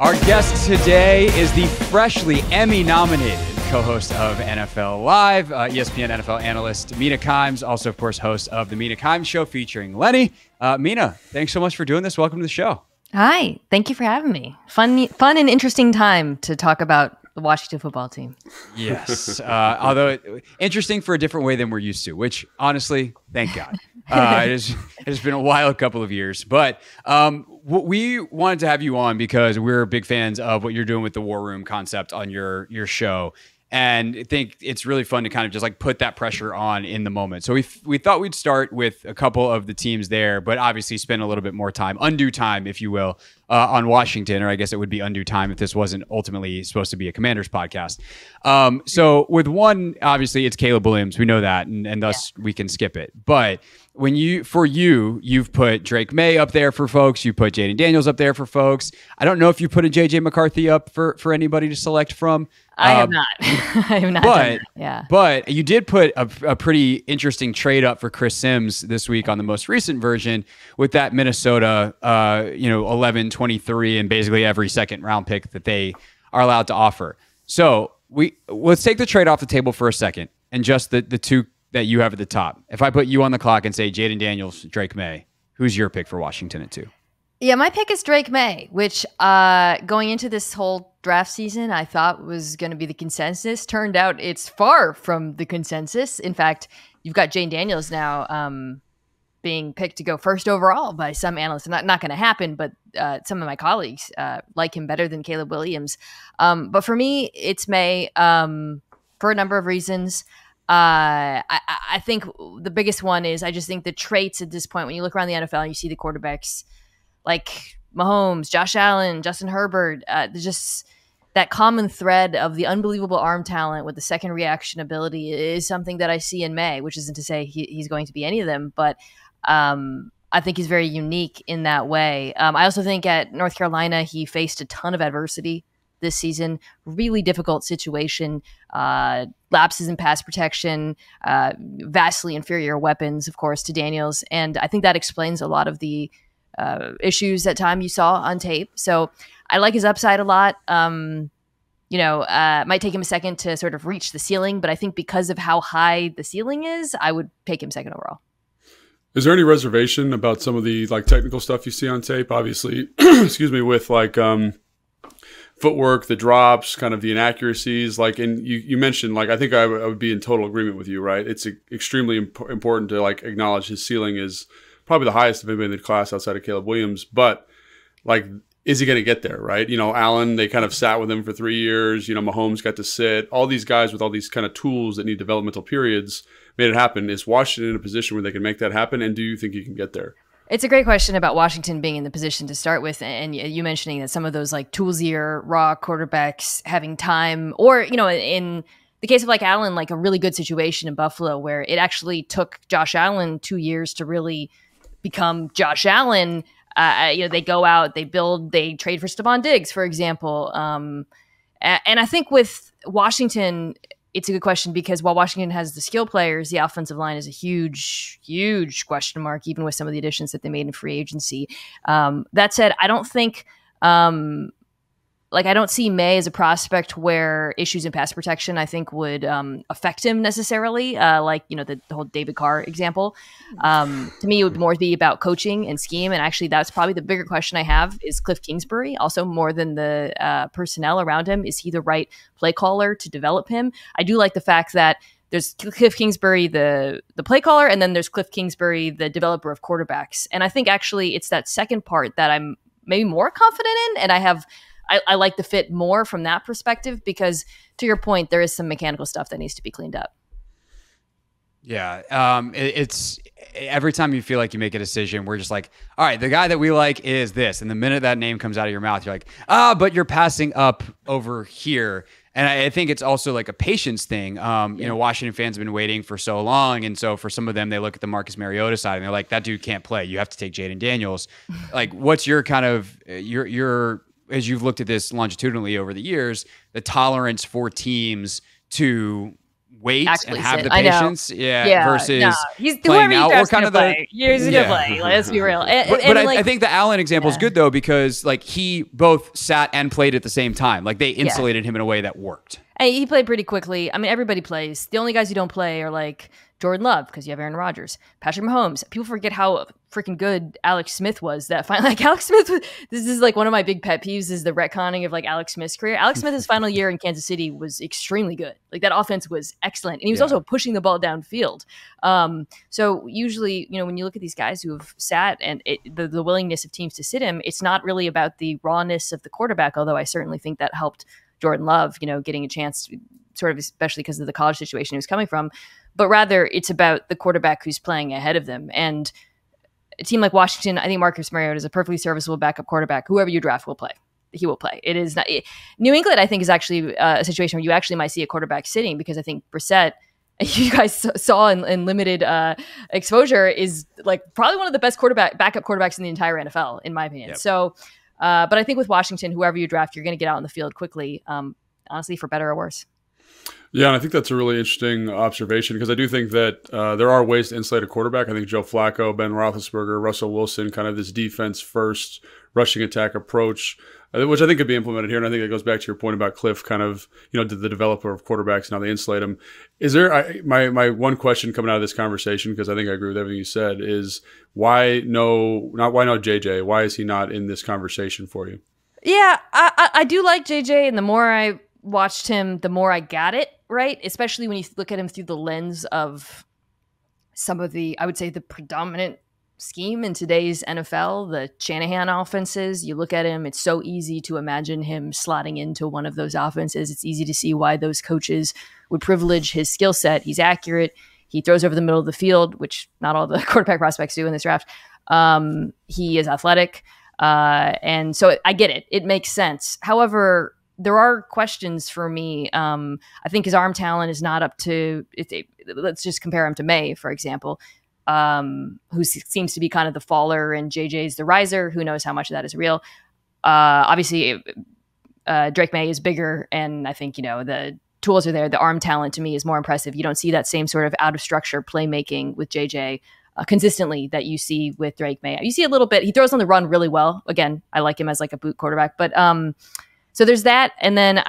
Our guest today is the freshly Emmy-nominated co-host of NFL Live, ESPN NFL analyst Mina Kimes, also, of course, host of the Mina Kimes Show featuring Lenny. Mina, thanks so much for doing this. Welcome to the show. Hi, thank you for having me. Fun and interesting time to talk about the Washington football team. Yes, although interesting for a different way than we're used to, which honestly, thank God. It has been a wild couple of years, but we wanted to have you on because we're big fans of what you're doing with the War Room concept on your show. And I think it's really fun to kind of just like put that pressure on in the moment. So we thought we'd start with a couple of the teams there, but obviously spend a little bit more time, undue time, if you will, on Washington, or I guess it would be undue time if this wasn't ultimately supposed to be a Commanders podcast. So with one, obviously it's Caleb Williams. We know that, and thus we can skip it. But when you've put Drake May up there for folks, you put Jaden Daniels up there for folks. I don't know if you put a JJ McCarthy up for anybody to select from. I have not. I have not done that. Yeah. But you did put a pretty interesting trade up for Chris Sims this week on the most recent version with that Minnesota 11-23 and basically every second round pick that they are allowed to offer. So let's take the trade off the table for a second and just the two that you have at the top. If I put you on the clock and say Jaden Daniels, Drake May, who's your pick for Washington at 2? Yeah, my pick is Drake May, which going into this whole draft season, I thought was going to be the consensus. Turned out it's far from the consensus. In fact, you've got Jaden Daniels now being picked to go first overall by some analysts. Not going to happen, but some of my colleagues like him better than Caleb Williams. But for me, it's May for a number of reasons. I think the biggest one is I just think the traits at this point, when you look around the NFL and you see the quarterbacks like Mahomes, Josh Allen, Justin Herbert, just that common thread of the unbelievable arm talent with the second reaction ability is something that I see in May, which isn't to say he's going to be any of them, but I think he's very unique in that way. I also think at North Carolina, he faced a ton of adversity this season, really difficult situation, lapses in pass protection, vastly inferior weapons, of course, to Daniels. And I think that explains a lot of the issues at time you saw on tape. So I like his upside a lot. Might take him a second to sort of reach the ceiling, but I think because of how high the ceiling is, I would take him second overall. Is there any reservation about some of the like technical stuff you see on tape? Obviously, excuse me, with like footwork, the drops, kind of the inaccuracies. Like, and you mentioned, like, I think I would be in total agreement with you, right? It's extremely important to like acknowledge his ceiling is probably the highest of anybody in the class outside of Caleb Williams. But like, is he going to get there, right? Allen, they kind of sat with him for 3 years. Mahomes got to sit. All these guys with all these kind of tools that need developmental periods made it happen. Is Washington in a position where they can make that happen? And do you think he can get there? It's a great question about Washington being in the position to start with, and you mentioning that some of those like toolsier, raw quarterbacks having time, or, in the case of like Allen, like a really good situation in Buffalo where it actually took Josh Allen 2 years to really become Josh Allen. They go out, they build, they trade for Stephon Diggs, for example. And I think with Washington, it's a good question because while Washington has the skill players, the offensive line is a huge, huge question mark, even with some of the additions that they made in free agency. That said, I don't think I don't see May as a prospect where issues in pass protection, I think, would affect him necessarily, the whole David Carr example. To me, it would more be about coaching and scheme. And actually, that's probably the bigger question I have is Cliff Kingsbury, also more than the personnel around him. Is he the right play caller to develop him? I do like the fact that there's Cliff Kingsbury, the play caller, and then there's Cliff Kingsbury, the developer of quarterbacks. And I think actually it's that second part that I'm maybe more confident in. And I like the fit more from that perspective because, to your point, there is some mechanical stuff that needs to be cleaned up. Yeah. It's every time you feel like you make a decision, we're just like, all right, the guy that we like is this. And the minute that name comes out of your mouth, you're like, but you're passing up over here. And I think it's also like a patience thing. Washington fans have been waiting for so long. And so for some of them, they look at the Marcus Mariota side and they're like, that dude can't play. You have to take Jaden Daniels. Like, what's your kind of, your as you've looked at this longitudinally over the years, the tolerance for teams to wait actually and have sit. the I know. patience, versus he's playing whoever you out, or draft's kind gonna of the play. He's gonna play. Let's be real. But Like, I think the Allen example is good though, because like he both sat and played at the same time. Like they insulated him in a way that worked. and he played pretty quickly. I mean, everybody plays. The only guys who don't play are like Jordan Love, because you have Aaron Rodgers, Patrick Mahomes. People forget how freaking good Alex Smith was. That finally, like Alex Smith. This is like one of my big pet peeves is the retconning of like Alex Smith's career. Alex Smith's final year in Kansas City was extremely good. Like that offense was excellent, and he was also pushing the ball downfield. So usually, when you look at these guys who have sat and the willingness of teams to sit him, it's not really about the rawness of the quarterback. Although I certainly think that helped Jordan Love, getting a chance, sort of, especially because of the college situation he was coming from. But rather, it's about the quarterback who's playing ahead of them. And a team like Washington, I think Marcus Mariota is a perfectly serviceable backup quarterback. Whoever you draft will play. He will play. It is not New England. I think is actually a situation where you actually might see a quarterback sitting, because I think Brissett, you guys saw in limited exposure, is like probably one of the best backup quarterbacks in the entire NFL, in my opinion. Yep. So, but I think with Washington, whoever you draft, you're going to get out on the field quickly. Honestly, for better or worse. Yeah, and I think that's a really interesting observation, because I do think that there are ways to insulate a quarterback. I think Joe Flacco, Ben Roethlisberger, Russell Wilson, kind of this defense-first rushing attack approach, which I think could be implemented here. And I think it goes back to your point about Cliff, kind of, the developer of quarterbacks and how they insulate them. Is there, my one question coming out of this conversation, because I think I agree with everything you said, is why no JJ? Why is he not in this conversation for you? Yeah, I do like JJ, and the more I watched him, the more I got it, right? Especially when you look at him through the lens of some of the, I would say, the predominant scheme in today's NFL, the Shanahan offenses. You look at him, it's so easy to imagine him slotting into one of those offenses. It's easy to see why those coaches would privilege his skill set. He's accurate. He throws over the middle of the field, which not all the quarterback prospects do in this draft. He is athletic. And so I get it. It makes sense. However, there are questions for me. I think his arm talent is not up to, let's just compare him to May, for example, who seems to be kind of the faller and JJ's the riser. Who knows how much of that is real? Obviously, Drake May is bigger, and I think, the tools are there. The arm talent to me is more impressive. You don't see that same sort of out of structure playmaking with JJ consistently that you see with Drake May. You see a little bit. He throws on the run really well. Again, I like him as like a boot quarterback, but so there's that. And then,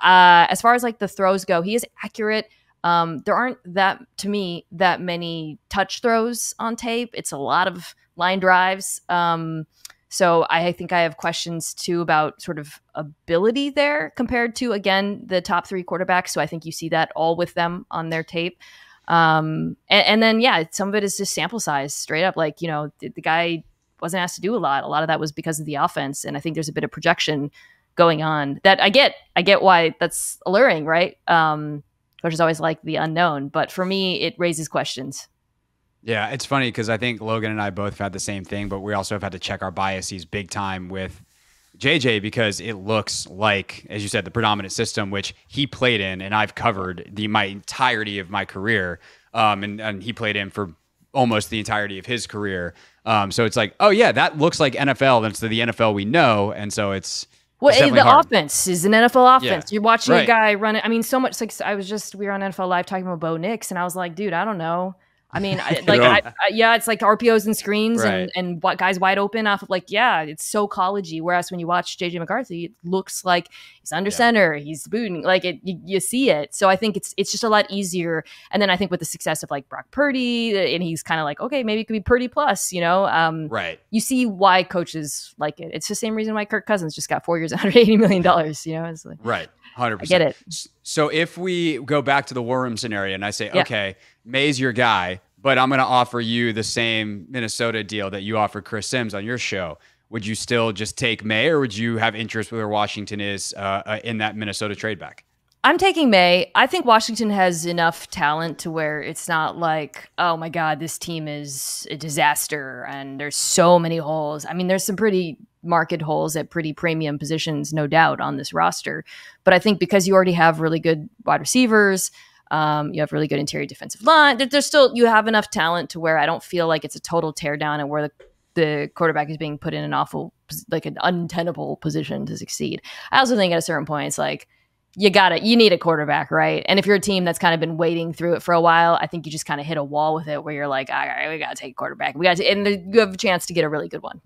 as far as like the throws go, he is accurate. There aren't to me, that many touch throws on tape. It's a lot of line drives. So I think I have questions too about sort of ability there compared to, again, the top three quarterbacks. So I think you see that all with them on their tape. And then, some of it is just sample size straight up. Like, the guy wasn't asked to do a lot. A lot of that was because of the offense. And I think there's a bit of projection going on that I get why that's alluring, right? Coaches always like the unknown, but for me, it raises questions. Yeah, it's funny because I think Logan and I both had the same thing, but we also have had to check our biases big time with JJ, because it looks like, as you said, the predominant system, which he played in, and I've covered my entirety of my career, and he played in for almost the entirety of his career. So it's like, oh yeah, that looks like NFL. That's the NFL we know, and so it's. Well, the hard. Offense is an NFL offense. Yeah. You're watching a guy run it. I mean, so much. Like we were on NFL Live talking about Bo Nix, and I was like, dude, I don't know. I mean, it's like RPOs and screens and what guys wide open off of it's so collegey. Whereas when you watch JJ McCarthy, it looks like he's under center, he's booting, you see it. So I think it's just a lot easier. And then I think with the success of like Brock Purdy, and he's kind of like, okay, maybe it could be Purdy plus, you see why coaches like it. It's the same reason why Kirk Cousins just got 4 years, $180 million, It's like, right. 100%. I get it. So if we go back to the war room scenario and I say, okay, May's your guy, but I'm going to offer you the same Minnesota deal that you offered Chris Sims on your show, would you still just take May, or would you have interest where Washington is in that Minnesota trade back? I'm taking May. I think Washington has enough talent to where it's not like, oh my God, this team is a disaster and there's so many holes. I mean, there's some pretty market holes at pretty premium positions, no doubt, on this roster. But I think because you already have really good wide receivers, you have really good interior defensive line, there's still, you have enough talent to where I don't feel like it's a total teardown and where the quarterback is being put in an awful, like an untenable position to succeed. I also think at a certain point, it's like, you need a quarterback, right? And if you're a team that's kind of been waiting through it for a while, I think you just kind of hit a wall with it where you're like, all right, we got to take a quarterback. And you have a chance to get a really good one.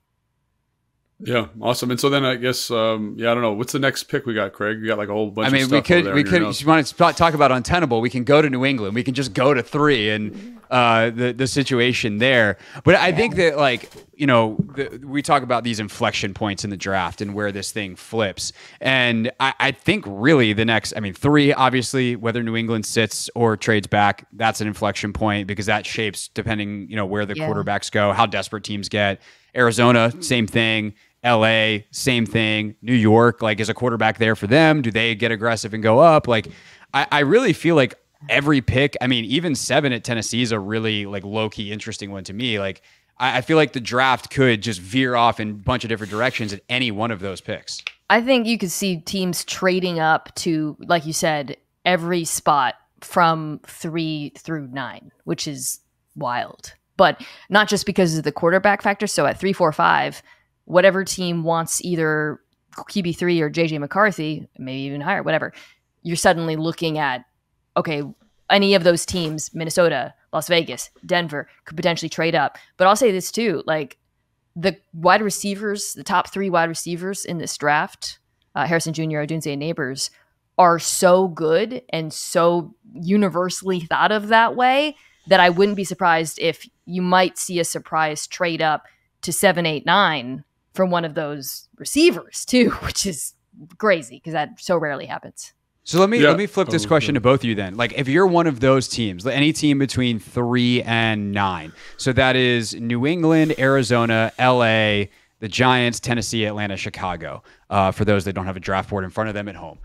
Yeah, awesome. And so then I guess, I don't know. What's the next pick we got, Craig? You got like a whole bunch of stuff we could, if you want to talk about untenable, we can go to New England. We can just go to 3 and the situation there. But I think that, like, you know, we talk about these inflection points in the draft and where this thing flips. And I think really the next, 3, obviously, whether New England sits or trades back, that's an inflection point because that shapes, depending, you know, where the quarterbacks go, how desperate teams get. Arizona, same thing. LA, same thing. New York, like, is a quarterback there for them? Do they get aggressive and go up? Like, I really feel like every pick, even 7 at Tennessee is a really, like, low-key interesting one to me. Like, I feel like the draft could just veer off in a bunch of different directions at any one of those picks. I think you could see teams trading up to, like you said, every spot from 3 through 9, which is wild. But not just because of the quarterback factor. So at 3, 4, 5, whatever team wants either QB3 or JJ McCarthy, maybe even higher, whatever, you're suddenly looking at, okay, any of those teams, Minnesota, Las Vegas, Denver, could potentially trade up. But I'll say this too, like the wide receivers, the top 3 wide receivers in this draft, Harrison Jr., Odunze, and Neighbors, are so good and so universally thought of that way that I wouldn't be surprised if you might see a surprise trade up to 7, 8, 9 from one of those receivers too, which is crazy because that so rarely happens. So let me flip this question to both of you then. Like, if you're one of those teams, any team between 3 and 9, so that is New England, Arizona, LA, the Giants, Tennessee, Atlanta, Chicago, for those that don't have a draft board in front of them at home.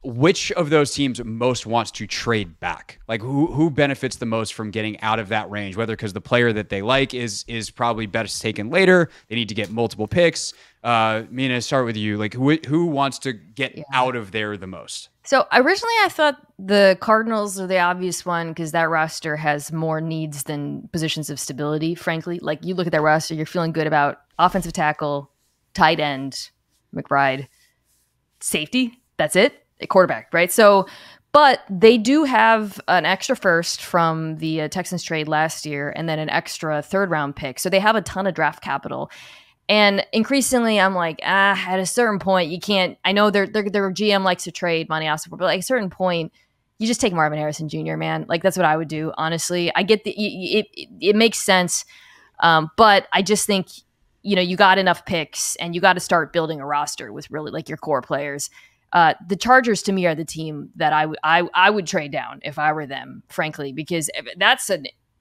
Which of those teams most wants to trade back? Like, who benefits the most from getting out of that range? Whether because the player that they like is probably best taken later, they need to get multiple picks. Mina, start with you. Like, who wants to get out of there the most? So originally I thought the Cardinals are the obvious one because that roster has more needs than positions of stability, frankly. Like, you look at that roster, you're feeling good about offensive tackle, tight end, McBride, safety. That's it. A quarterback, right? So, but they do have an extra first from the Texans trade last year and then an extra 3rd round pick. So they have a ton of draft capital. And increasingly, I'm like, at a certain point, you can't. I know their GM likes to trade money off, but like a certain point, you just take Marvin Harrison Jr., man. Like, that's what I would do, honestly. I get it makes sense, but I just think, you know, you got enough picks and you got to start building a roster with really like your core players. The Chargers to me are the team that I would trade down if I were them, frankly, because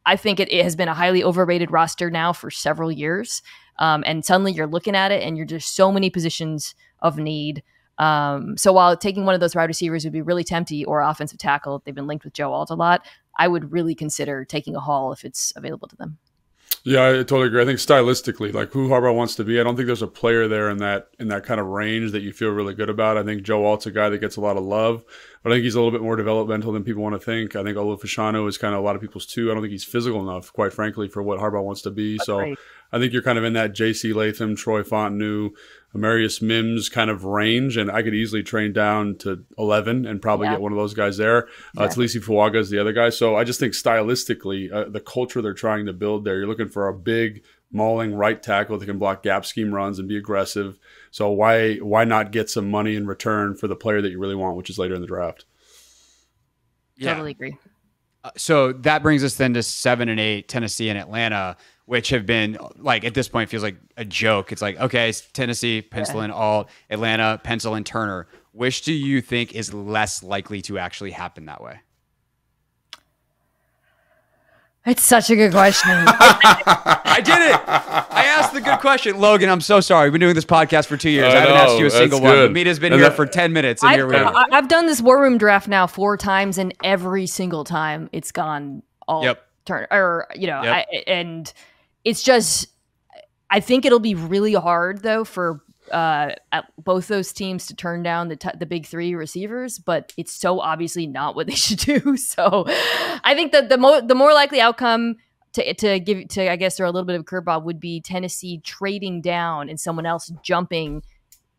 I think it has been a highly overrated roster now for several years. And suddenly you're looking at it and you're just so many positions of need. So while taking one of those wide receivers would be really tempting, or offensive tackle, they've been linked with Joe Alt a lot, I would really consider taking a haul if it's available to them. Yeah, I totally agree. I think stylistically, like who Harbaugh wants to be, I don't think there's a player there in that kind of range that you feel really good about. I think Joe Alt's a guy that gets a lot of love, but I think he's a little bit more developmental than people want to think. I think Olu Fashanu is kind of a lot of people's too. I don't think he's physical enough, quite frankly, for what Harbaugh wants to be. So I think you're kind of in that J.C. Latham, Troy Fontenot, Amarius Mims kind of range, and I could easily train down to 11 and probably get one of those guys there. Exactly. Talisi Fuaga is the other guy. So I just think stylistically, the culture they're trying to build there, you're looking for a big, mauling right tackle that can block gap scheme runs and be aggressive. So why not get some money in return for the player that you really want, which is later in the draft? Yeah. Totally agree. So that brings us then to 7 and 8, Tennessee and Atlanta, which have been, like, at this point feels like a joke. It's like, okay, Tennessee, pencil in Alt, Atlanta, pencil in Turner. Which do you think is less likely to actually happen that way? It's such a good question. I did it. I asked the good question. Logan, I'm so sorry. We've been doing this podcast for 2 years. I haven't asked you a single one. But Mina's been here for 10 minutes, and here we are. I've done this War Room draft now 4 times, and every single time it's gone all turn. Or, you know, and it's just, I think it'll be really hard, though, for both those teams to turn down the big 3 receivers, but it's so obviously not what they should do. So I think that the more likely outcome to I guess throw a little bit of a curveball would be Tennessee trading down and someone else jumping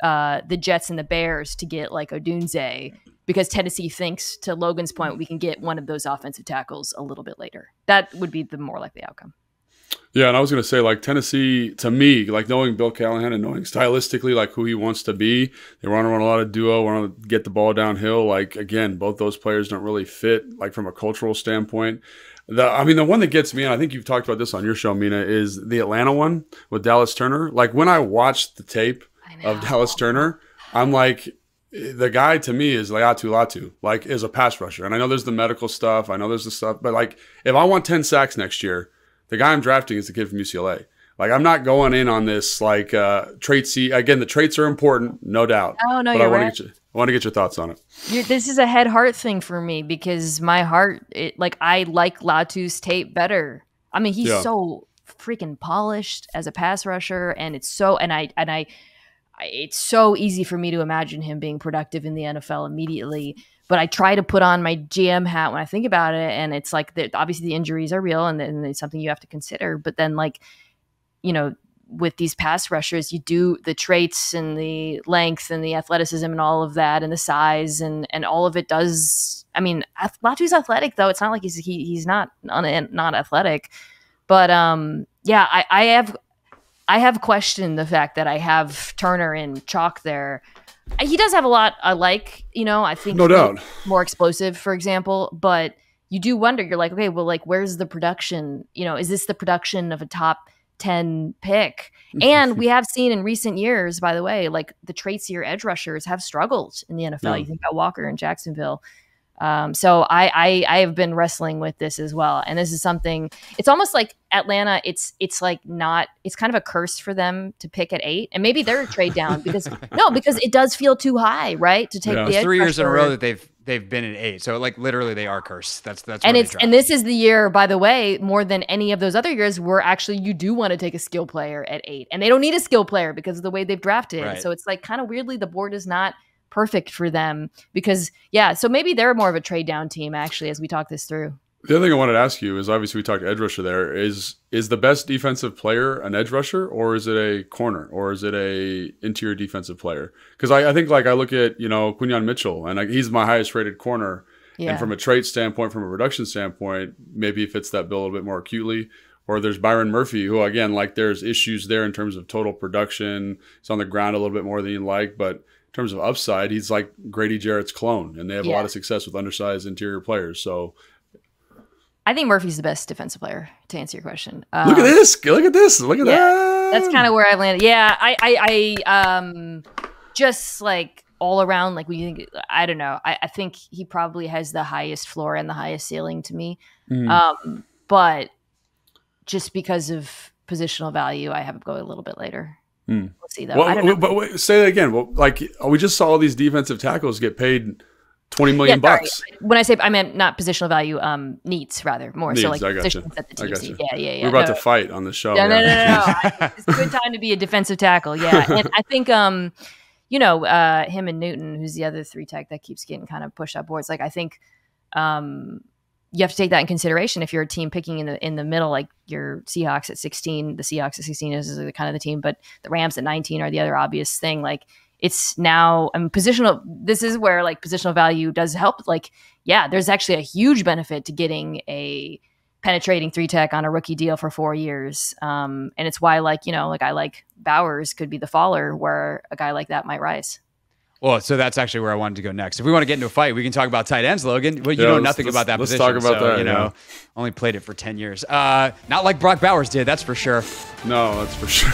the Jets and the Bears to get like Odunze, because Tennessee thinks, to Logan's point, we can get one of those offensive tackles a little bit later. That would be the more likely outcome. Yeah, and I was going to say, like, Tennessee, to me, like, knowing Bill Callahan and knowing stylistically, like, who he wants to be, they want to run a lot of duo, want to get the ball downhill. Like, again, both those players don't really fit, like, from a cultural standpoint. The one that gets me, and I think you've talked about this on your show, Mina, is the Atlanta one with Dallas Turner. Like, when I watched the tape of Dallas Turner, I'm like, the guy to me is Latu, like, is a pass rusher. And I know there's the medical stuff. I know there's the stuff. But, like, if I want 10 sacks next year, the guy I'm drafting is the kid from UCLA. Like, I'm not going in on this, like, traits. Again, the traits are important, no doubt. Oh, no, but you're I right. want to get your thoughts on it. This is a head-heart thing for me, because my heart, I like Latu's tape better. I mean, he's so freaking polished as a pass rusher, and it's so it's so easy for me to imagine him being productive in the NFL immediately. But I try to put on my GM hat when I think about it, and it's like, obviously the injuries are real, and it's something you have to consider. But then, like, you know, with these pass rushers, you do the traits and the length and the athleticism and all of that, and the size and all of it does. I mean, Latu's athletic, though. It's not like he's not athletic. But yeah, I have questioned the fact that I have Turner in chalk there. He does have a lot I like, you know, I think, no doubt, more explosive, for example, but you do wonder, you're like, okay, well, like, where's the production? You know, is this the production of a top 10 pick? And we have seen in recent years, by the way, like, the traits-ier edge rushers have struggled in the NFL. Yeah. You think about Walker in Jacksonville. So I have been wrestling with this as well. And this is something, it's almost like Atlanta, it's kind of a curse for them to pick at 8. And maybe they're a trade down because it does feel too high, right? To take the edge 3 years in a rusher. row that they've been at 8. So, like, literally they are cursed. That's and this is the year, by the way, more than any of those other years, where actually you do want to take a skill player at 8. And they don't need a skill player because of the way they've drafted. Right. So it's like, kind of weirdly, the board is not perfect for them because, so maybe they're more of a trade down team, actually, as we talk this through. The other thing I wanted to ask you is, obviously we talked edge rusher there, is the best defensive player an edge rusher, or is it a corner, or is it a interior defensive player? Because I think, like, I look at, you know, Quinyon Mitchell, and he's my highest rated corner. Yeah. And from a trait standpoint, from a production standpoint, maybe he fits that bill a little bit more acutely. Or there's Byron Murphy, who, again, like, there's issues there in terms of total production. He's on the ground a little bit more than you like, but in terms of upside, he's like Grady Jarrett's clone, and they have a lot of success with undersized interior players. So I think Murphy's the best defensive player, to answer your question. Look at this. Look at that. That's kind of where I landed. Yeah, I just, like, all around, like, we think, I don't know. I think he probably has the highest floor and the highest ceiling to me. But just because of positional value, I have to go a little bit later. We'll see, though. I don't know. But wait, say that again. Well, like, we just saw all these defensive tackles get paid $20 million bucks. When I say, I meant not positional value, needs, rather, more. Needs, so, like, I got positions you. that the teams need. Yeah. We're about to fight on the show. No. It's a good time to be a defensive tackle. Yeah. And I think, you know, him and Newton, who's the other 3 tech that keeps getting kind of pushed up boards. Like, I think you have to take that in consideration if you're a team picking in the middle, like your Seahawks at 16. The Seahawks at 16 is the kind of the team, but the Rams at 19 are the other obvious thing. Like, it's now, I mean, positional. This is where, like, positional value does help. Like, yeah, there's actually a huge benefit to getting a penetrating 3 tech on a rookie deal for 4 years. And it's why, like, you know, like, I like Bowers could be the faller where a guy like that might rise. Well, so that's actually where I wanted to go next. If we want to get into a fight, we can talk about tight ends, Logan. But you know nothing about that position. Let's talk about that. You know, only played it for 10 years. Not like Brock Bowers did, that's for sure. No, that's for sure.